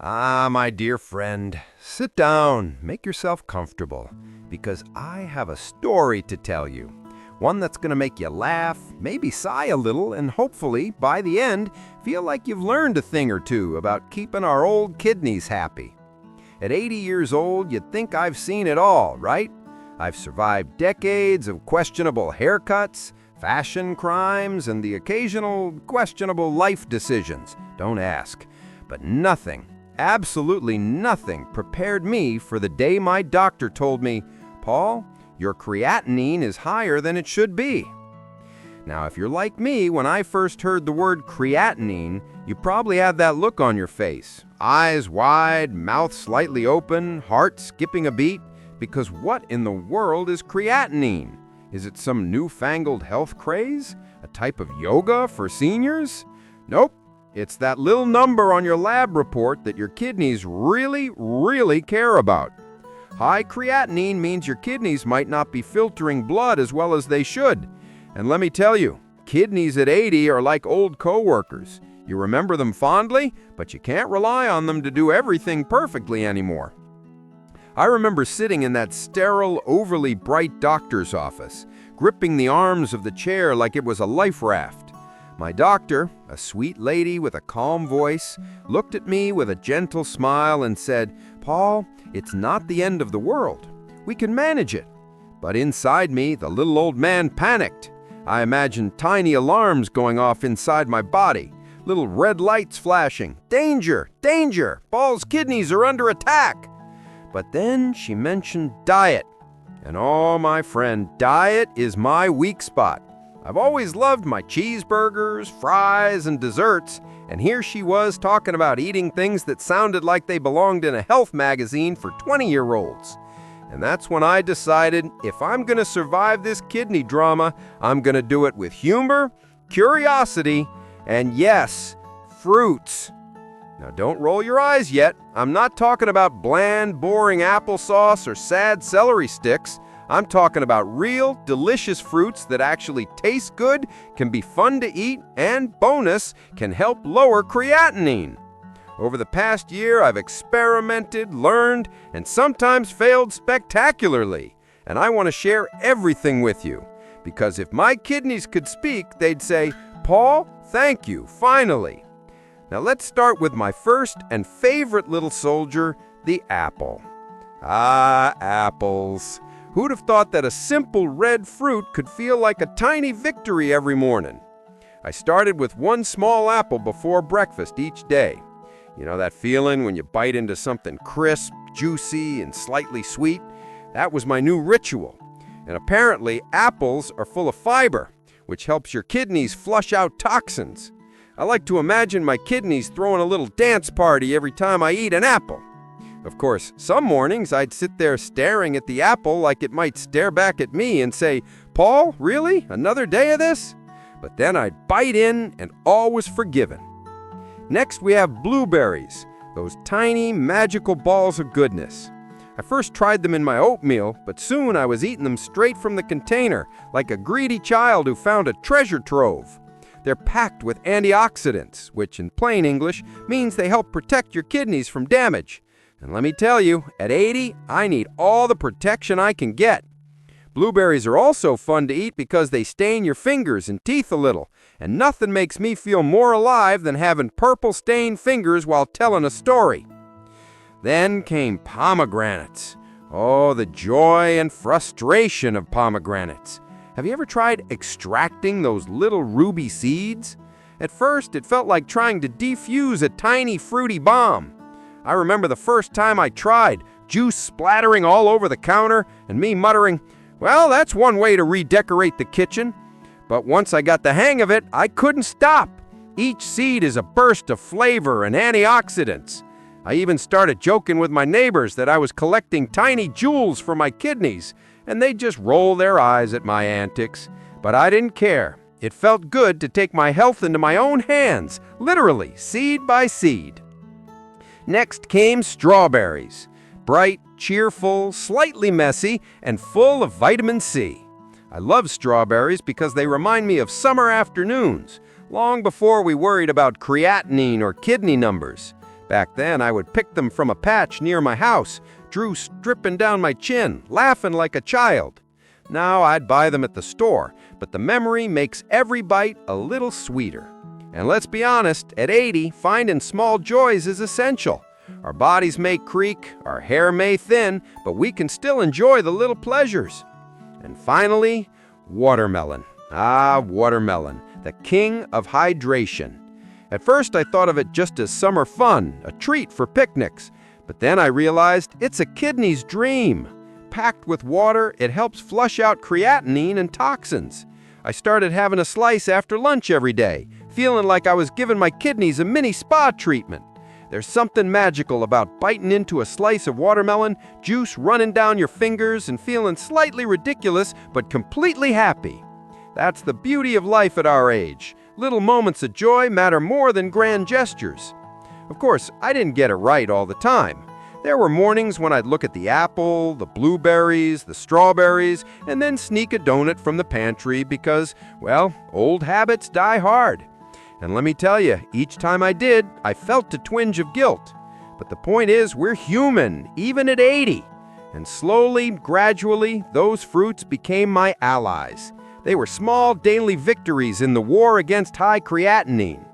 Ah, my dear friend, sit down, make yourself comfortable, because I have a story to tell you. One that's going to make you laugh, maybe sigh a little, and hopefully, by the end, feel like you've learned a thing or two about keeping our old kidneys happy. At 80 years old, you'd think I've seen it all, right? I've survived decades of questionable haircuts, fashion crimes, and the occasional questionable life decisions. Don't ask. But nothing, absolutely nothing, prepared me for the day my doctor told me, "Paul, your creatinine is higher than it should be." Now, if you're like me, when I first heard the word creatinine, you probably had that look on your face. Eyes wide, mouth slightly open, heart skipping a beat. Because what in the world is creatinine? Is it some newfangled health craze? A type of yoga for seniors? Nope. It's that little number on your lab report that your kidneys really, really care about. High creatinine means your kidneys might not be filtering blood as well as they should. And let me tell you, kidneys at 80 are like old coworkers. You remember them fondly, but you can't rely on them to do everything perfectly anymore. I remember sitting in that sterile, overly bright doctor's office, gripping the arms of the chair like it was a life raft. My doctor, a sweet lady with a calm voice, looked at me with a gentle smile and said, "Paul, it's not the end of the world. We can manage it." But inside me, the little old man panicked. I imagined tiny alarms going off inside my body, little red lights flashing. "Danger! Danger! Paul's kidneys are under attack!" But then she mentioned diet. And oh, my friend, diet is my weak spot. I've always loved my cheeseburgers, fries, and desserts, and here she was talking about eating things that sounded like they belonged in a health magazine for 20-year-olds. And that's when I decided, if I'm going to survive this kidney drama, I'm going to do it with humor, curiosity, and yes, fruits. Now don't roll your eyes yet. I'm not talking about bland, boring applesauce or sad celery sticks. I'm talking about real, delicious fruits that actually taste good, can be fun to eat, and, bonus, can help lower creatinine. Over the past year, I've experimented, learned, and sometimes failed spectacularly. And I want to share everything with you. Because if my kidneys could speak, they'd say, "Paul, thank you, finally." Now let's start with my first and favorite little soldier, the apple. Ah, apples. Who'd have thought that a simple red fruit could feel like a tiny victory every morning? I started with one small apple before breakfast each day. You know that feeling when you bite into something crisp, juicy, and slightly sweet? That was my new ritual. And apparently, apples are full of fiber, which helps your kidneys flush out toxins. I like to imagine my kidneys throwing a little dance party every time I eat an apple. Of course, some mornings I'd sit there staring at the apple like it might stare back at me and say, "Paul, really? Another day of this?" But then I'd bite in and all was forgiven. Next we have blueberries, those tiny magical balls of goodness. I first tried them in my oatmeal, but soon I was eating them straight from the container, like a greedy child who found a treasure trove. They're packed with antioxidants, which in plain English means they help protect your kidneys from damage. And let me tell you, at 80, I need all the protection I can get. Blueberries are also fun to eat because they stain your fingers and teeth a little, and nothing makes me feel more alive than having purple-stained fingers while telling a story. Then came pomegranates. Oh, the joy and frustration of pomegranates. Have you ever tried extracting those little ruby seeds? At first, it felt like trying to defuse a tiny fruity bomb. I remember the first time I tried, juice splattering all over the counter, and me muttering, "Well, that's one way to redecorate the kitchen." But once I got the hang of it, I couldn't stop. Each seed is a burst of flavor and antioxidants. I even started joking with my neighbors that I was collecting tiny jewels for my kidneys, and they'd just roll their eyes at my antics. But I didn't care. It felt good to take my health into my own hands, literally, seed by seed. Next came strawberries. Bright, cheerful, slightly messy, and full of vitamin C. I love strawberries because they remind me of summer afternoons, long before we worried about creatinine or kidney numbers. Back then, I would pick them from a patch near my house, Drew dripping down my chin, laughing like a child. Now I'd buy them at the store, but the memory makes every bite a little sweeter. And let's be honest, at 80, finding small joys is essential. Our bodies may creak, our hair may thin, but we can still enjoy the little pleasures. And finally, watermelon. Watermelon, the king of hydration. At first, I thought of it just as summer fun, a treat for picnics. But then I realized it's a kidney's dream. Packed with water, it helps flush out creatinine and toxins. I started having a slice after lunch every day, feeling like I was giving my kidneys a mini spa treatment. There's something magical about biting into a slice of watermelon, juice running down your fingers, and feeling slightly ridiculous but completely happy. That's the beauty of life at our age. Little moments of joy matter more than grand gestures. Of course, I didn't get it right all the time. There were mornings when I'd look at the apple, the blueberries, the strawberries, and then sneak a donut from the pantry because, well, old habits die hard. And let me tell you, each time I did, I felt a twinge of guilt. But the point is, we're human, even at 80. And slowly, gradually, those fruits became my allies. They were small daily victories in the war against high creatinine.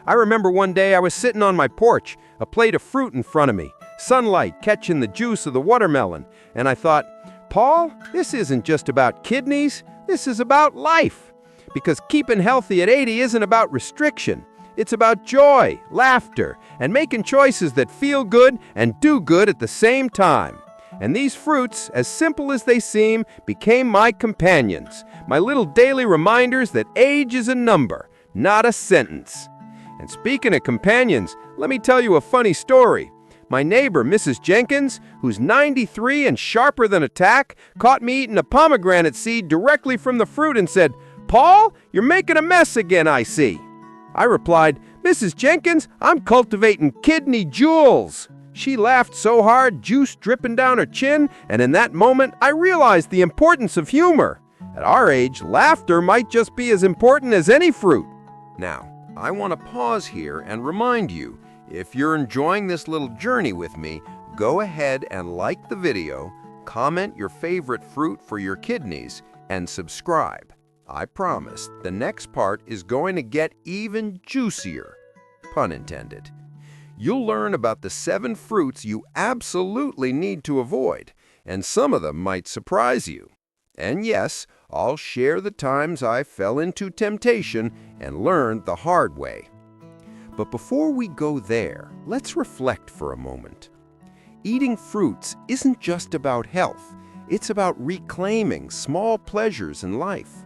I remember one day I was sitting on my porch, a plate of fruit in front of me, sunlight catching the juice of the watermelon, and I thought, Paul, this isn't just about kidneys, this is about life. Because keeping healthy at 80 isn't about restriction. It's about joy, laughter, and making choices that feel good and do good at the same time. And these fruits, as simple as they seem, became my companions, my little daily reminders that age is a number, not a sentence. And speaking of companions, let me tell you a funny story. My neighbor, Mrs. Jenkins, who's 93 and sharper than a tack, caught me eating a pomegranate seed directly from the fruit and said, "Paul, you're making a mess again, I see." I replied, "Mrs. Jenkins, I'm cultivating kidney jewels." She laughed so hard, juice dripping down her chin, and in that moment, I realized the importance of humor. At our age, laughter might just be as important as any fruit. Now, I want to pause here and remind you, if you're enjoying this little journey with me, go ahead and like the video, comment your favorite fruit for your kidneys, and subscribe. I promise the next part is going to get even juicier, pun intended. You'll learn about the 7 fruits you absolutely need to avoid, and some of them might surprise you. And yes, I'll share the times I fell into temptation and learned the hard way. But before we go there, let's reflect for a moment. Eating fruits isn't just about health, it's about reclaiming small pleasures in life.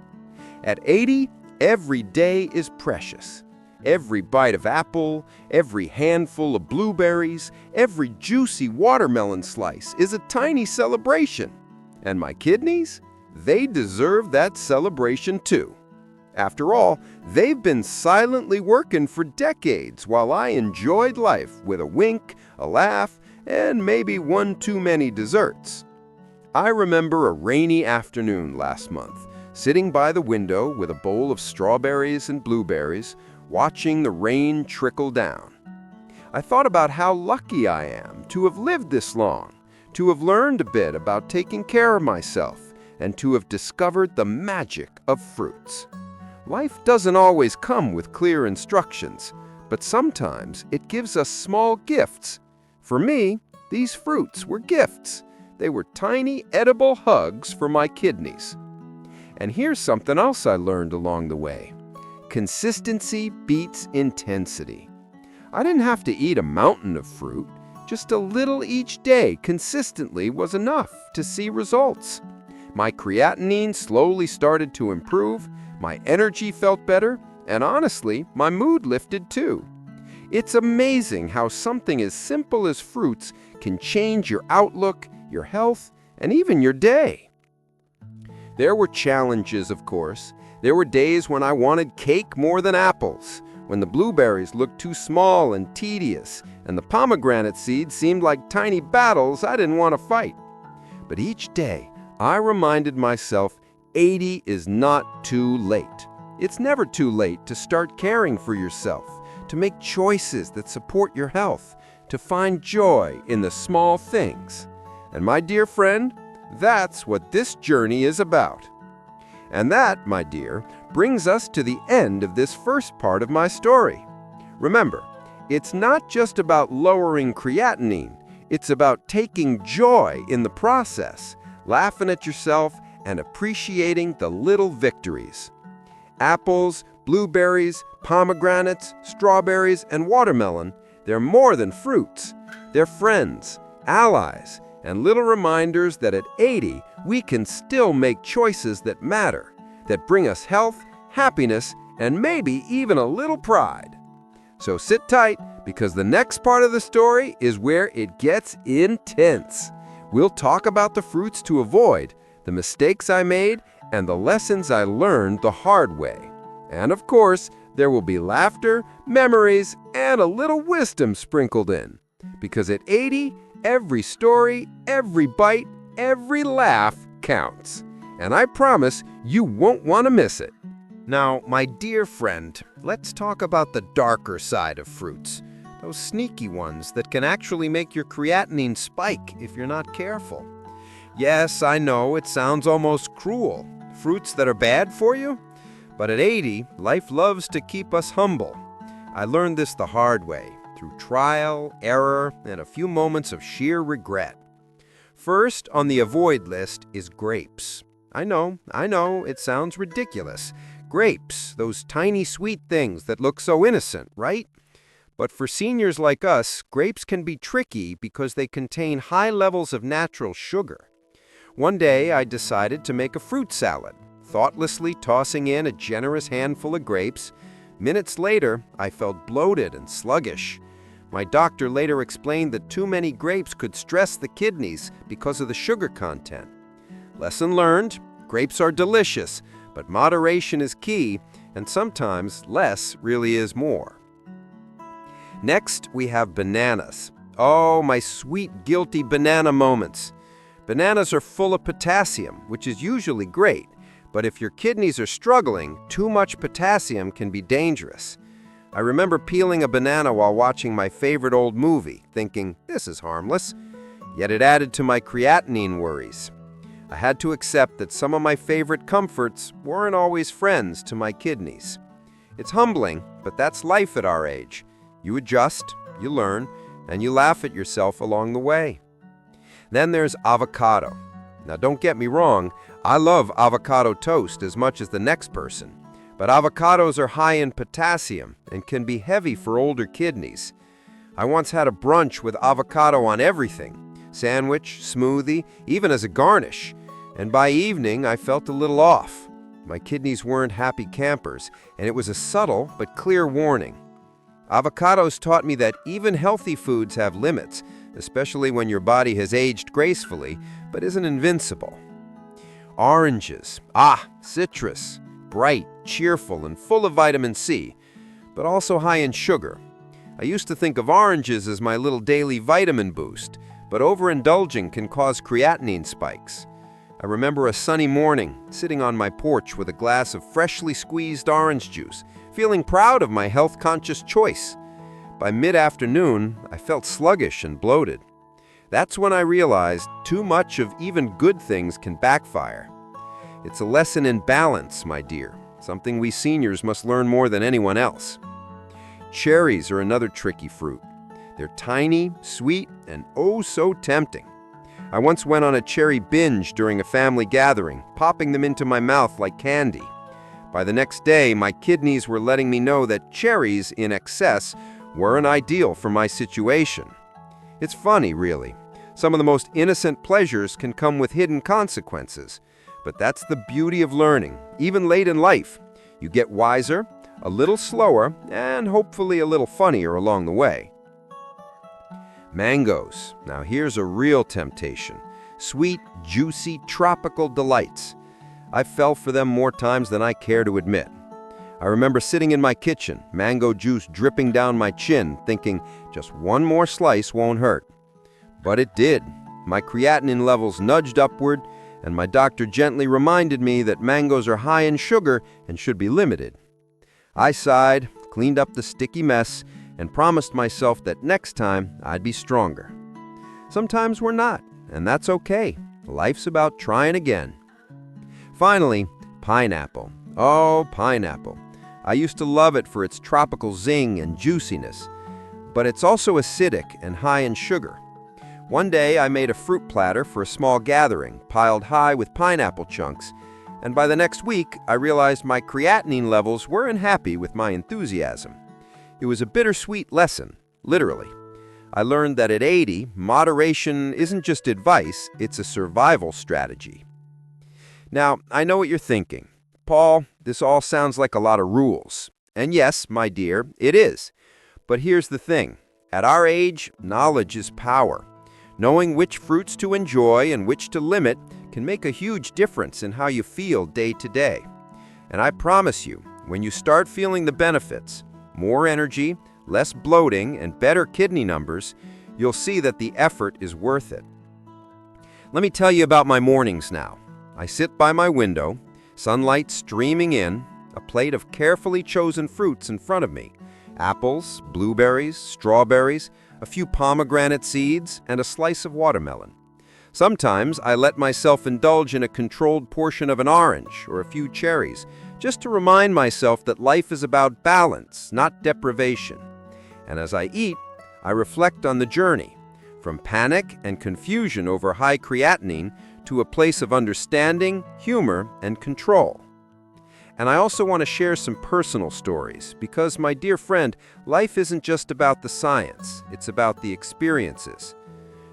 At 80, every day is precious. Every bite of apple, every handful of blueberries, every juicy watermelon slice is a tiny celebration. And my kidneys? They deserve that celebration too. After all, they've been silently working for decades while I enjoyed life with a wink, a laugh, and maybe one too many desserts. I remember a rainy afternoon last month, sitting by the window with a bowl of strawberries and blueberries, watching the rain trickle down. I thought about how lucky I am to have lived this long, to have learned a bit about taking care of myself, and to have discovered the magic of fruits. Life doesn't always come with clear instructions, but sometimes it gives us small gifts. For me, these fruits were gifts. They were tiny, edible hugs for my kidneys. And here's something else I learned along the way. Consistency beats intensity. I didn't have to eat a mountain of fruit. Just a little each day consistently was enough to see results. My creatinine slowly started to improve, my energy felt better, and honestly, my mood lifted too. It's amazing how something as simple as fruits can change your outlook, your health, and even your day. There were challenges, of course. There were days when I wanted cake more than apples, when the blueberries looked too small and tedious, and the pomegranate seeds seemed like tiny battles I didn't want to fight. But each day, I reminded myself 80 is not too late. It's never too late to start caring for yourself, to make choices that support your health, to find joy in the small things. And my dear friend, that's what this journey is about. And that, my dear, brings us to the end of this first part of my story. Remember, it's not just about lowering creatinine, it's about taking joy in the process, laughing at yourself, and appreciating the little victories. Apples, blueberries, pomegranates, strawberries, and watermelon, they're more than fruits. They're friends, allies, and little reminders that at 80, we can still make choices that matter, that bring us health, happiness, and maybe even a little pride. So sit tight, because the next part of the story is where it gets intense. We'll talk about the fruits to avoid, the mistakes I made, and the lessons I learned the hard way. And of course, there will be laughter, memories, and a little wisdom sprinkled in. Because at 80, every story, every bite, every laugh counts. And I promise you won't want to miss it. Now, my dear friend, let's talk about the darker side of fruits. Those sneaky ones that can actually make your creatinine spike if you're not careful. Yes, I know, it sounds almost cruel. Fruits that are bad for you? But at 80, life loves to keep us humble. I learned this the hard way, through trial, error, and a few moments of sheer regret. First on the avoid list is grapes. I know, it sounds ridiculous. Grapes, those tiny sweet things that look so innocent, right? But for seniors like us, grapes can be tricky because they contain high levels of natural sugar. One day, I decided to make a fruit salad, thoughtlessly tossing in a generous handful of grapes. Minutes later, I felt bloated and sluggish. My doctor later explained that too many grapes could stress the kidneys because of the sugar content. Lesson learned, grapes are delicious, but moderation is key, and sometimes less really is more. Next, we have bananas. Oh, my sweet, guilty banana moments. Bananas are full of potassium, which is usually great, but if your kidneys are struggling, too much potassium can be dangerous. I remember peeling a banana while watching my favorite old movie, thinking, this is harmless, yet it added to my creatinine worries. I had to accept that some of my favorite comforts weren't always friends to my kidneys. It's humbling, but that's life at our age. You adjust, you learn, and you laugh at yourself along the way. Then there's avocado. Now don't get me wrong, I love avocado toast as much as the next person. But avocados are high in potassium and can be heavy for older kidneys. I once had a brunch with avocado on everything, sandwich, smoothie, even as a garnish. And by evening, I felt a little off. My kidneys weren't happy campers, and it was a subtle but clear warning. Avocados taught me that even healthy foods have limits, especially when your body has aged gracefully, but isn't invincible. Oranges. Citrus. Bright, cheerful, and full of vitamin C, but also high in sugar. I used to think of oranges as my little daily vitamin boost, but overindulging can cause creatinine spikes. I remember a sunny morning, sitting on my porch with a glass of freshly squeezed orange juice, feeling proud of my health-conscious choice. By mid-afternoon, I felt sluggish and bloated. That's when I realized too much of even good things can backfire. It's a lesson in balance, my dear, something we seniors must learn more than anyone else. Cherries are another tricky fruit. They're tiny, sweet, and oh so tempting. I once went on a cherry binge during a family gathering, popping them into my mouth like candy. By the next day, my kidneys were letting me know that cherries in excess weren't ideal for my situation. It's funny, really. Some of the most innocent pleasures can come with hidden consequences. But that's the beauty of learning, even late in life. You get wiser, a little slower, and hopefully a little funnier along the way. Mangoes. Now here's a real temptation. Sweet, juicy, tropical delights. I fell for them more times than I care to admit. I remember sitting in my kitchen, mango juice dripping down my chin, thinking just one more slice won't hurt. But it did. My creatinine levels nudged upward, and my doctor gently reminded me that mangoes are high in sugar and should be limited. I sighed, cleaned up the sticky mess, and promised myself that next time I'd be stronger. Sometimes we're not, and that's okay. Life's about trying again. Finally, pineapple. Oh, pineapple. I used to love it for its tropical zing and juiciness, but it's also acidic and high in sugar. One day I made a fruit platter for a small gathering, piled high with pineapple chunks, and by the next week I realized my creatinine levels weren't happy with my enthusiasm. It was a bittersweet lesson, literally. I learned that at 80, moderation isn't just advice, it's a survival strategy. Now, I know what you're thinking. Paul, this all sounds like a lot of rules. And yes, my dear, it is. But here's the thing. At our age, knowledge is power. Knowing which fruits to enjoy and which to limit can make a huge difference in how you feel day to day. And I promise you, when you start feeling the benefits, more energy, less bloating, and better kidney numbers, you'll see that the effort is worth it. Let me tell you about my mornings now. I sit by my window, sunlight streaming in, a plate of carefully chosen fruits in front of me. Apples, blueberries, strawberries, a few pomegranate seeds, and a slice of watermelon. Sometimes I let myself indulge in a controlled portion of an orange or a few cherries, just to remind myself that life is about balance, not deprivation. And as I eat, I reflect on the journey, from panic and confusion over high creatinine to a place of understanding, humor, and control. And I also want to share some personal stories because, my dear friend, life isn't just about the science, it's about the experiences.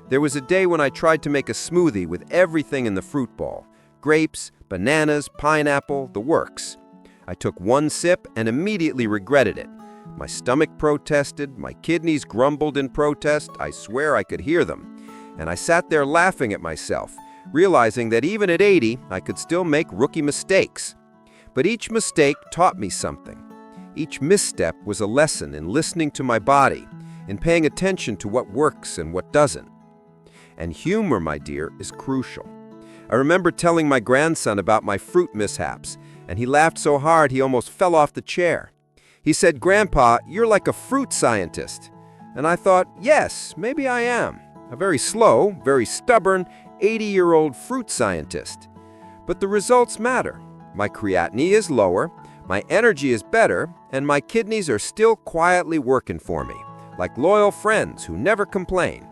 There was a day when I tried to make a smoothie with everything in the fruit bowl: grapes, bananas, pineapple, the works. I took one sip and immediately regretted it. My stomach protested, my kidneys grumbled in protest, I swear I could hear them. And I sat there laughing at myself, realizing that even at 80, I could still make rookie mistakes. But each mistake taught me something. Each misstep was a lesson in listening to my body, in paying attention to what works and what doesn't. And humor, my dear, is crucial. I remember telling my grandson about my fruit mishaps, and he laughed so hard he almost fell off the chair. He said, "Grandpa, you're like a fruit scientist." And I thought, yes, maybe I am. A very slow, very stubborn, 80-year-old fruit scientist. But the results matter. My creatinine is lower, my energy is better, and my kidneys are still quietly working for me, like loyal friends who never complain.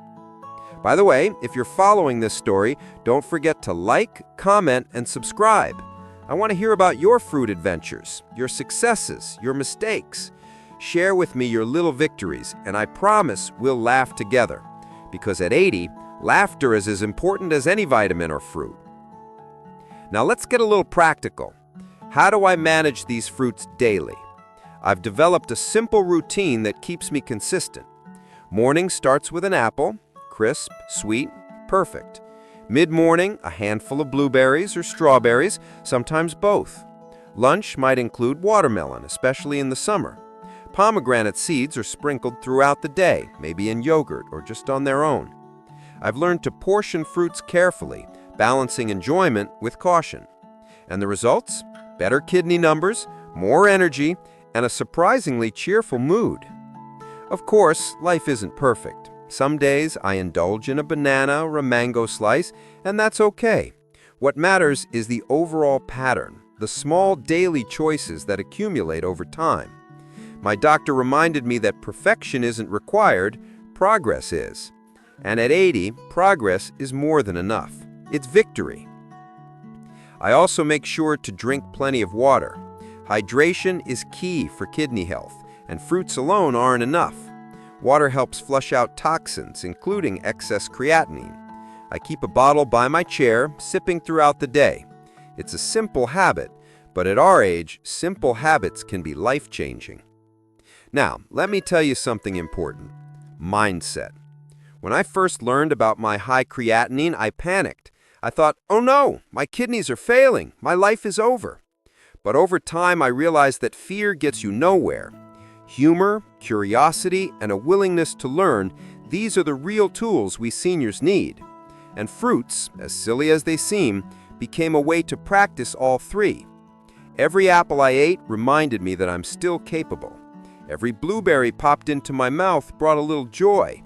By the way, if you're following this story, don't forget to like, comment, and subscribe. I want to hear about your fruit adventures, your successes, your mistakes. Share with me your little victories, and I promise we'll laugh together. Because at 80, laughter is as important as any vitamin or fruit. Now let's get a little practical. How do I manage these fruits daily? I've developed a simple routine that keeps me consistent. Morning starts with an apple, crisp, sweet, perfect. Mid-morning, a handful of blueberries or strawberries, sometimes both. Lunch might include watermelon, especially in the summer. Pomegranate seeds are sprinkled throughout the day, maybe in yogurt or just on their own. I've learned to portion fruits carefully, balancing enjoyment with caution. And the results? Better kidney numbers, more energy, and a surprisingly cheerful mood. Of course, life isn't perfect. Some days I indulge in a banana or a mango slice, and that's okay. What matters is the overall pattern, the small daily choices that accumulate over time. My doctor reminded me that perfection isn't required, progress is. And at 80, progress is more than enough. It's victory. I also make sure to drink plenty of water. Hydration is key for kidney health, and fruits alone aren't enough. Water helps flush out toxins, including excess creatinine. I keep a bottle by my chair, sipping throughout the day. It's a simple habit, but at our age, simple habits can be life-changing. Now, let me tell you something important. Mindset. When I first learned about my high creatinine, I panicked. I thought, oh no, my kidneys are failing, my life is over. But over time, I realized that fear gets you nowhere. Humor, curiosity, and a willingness to learn, these are the real tools we seniors need. And fruits, as silly as they seem, became a way to practice all three. Every apple I ate reminded me that I'm still capable. Every blueberry popped into my mouth brought a little joy.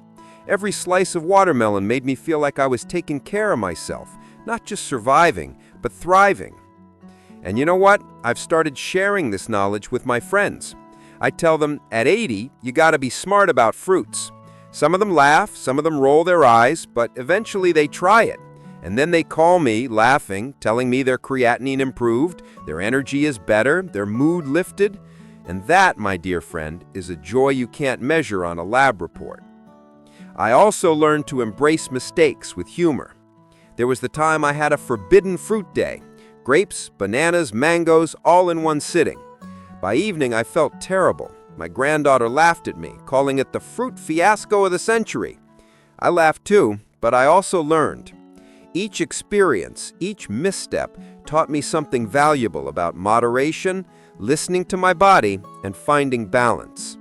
Every slice of watermelon made me feel like I was taking care of myself, not just surviving, but thriving. And you know what? I've started sharing this knowledge with my friends. I tell them, at 80, you gotta be smart about fruits. Some of them laugh, some of them roll their eyes, but eventually they try it. And then they call me, laughing, telling me their creatinine improved, their energy is better, their mood lifted. And that, my dear friend, is a joy you can't measure on a lab report. I also learned to embrace mistakes with humor. There was the time I had a forbidden fruit day. Grapes, bananas, mangoes, all in one sitting. By evening, I felt terrible. My granddaughter laughed at me, calling it the fruit fiasco of the century. I laughed too, but I also learned. Each experience, each misstep taught me something valuable about moderation, listening to my body, and finding balance.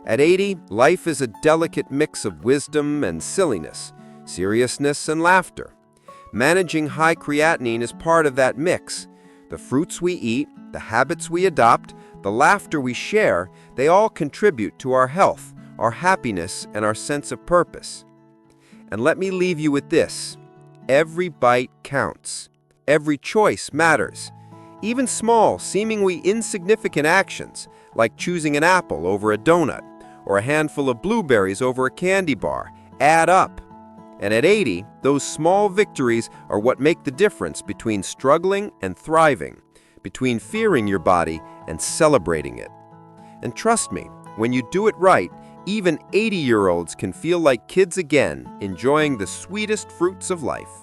At 80, life is a delicate mix of wisdom and silliness, seriousness and laughter. Managing high creatinine is part of that mix. The fruits we eat, the habits we adopt, the laughter we share, they all contribute to our health, our happiness, and our sense of purpose. And let me leave you with this. Every bite counts. Every choice matters. Even small, seemingly insignificant actions, like choosing an apple over a donut, or a handful of blueberries over a candy bar, add up. And at 80, those small victories are what make the difference between struggling and thriving, between fearing your body and celebrating it. And trust me, when you do it right, even 80-year-olds can feel like kids again, enjoying the sweetest fruits of life.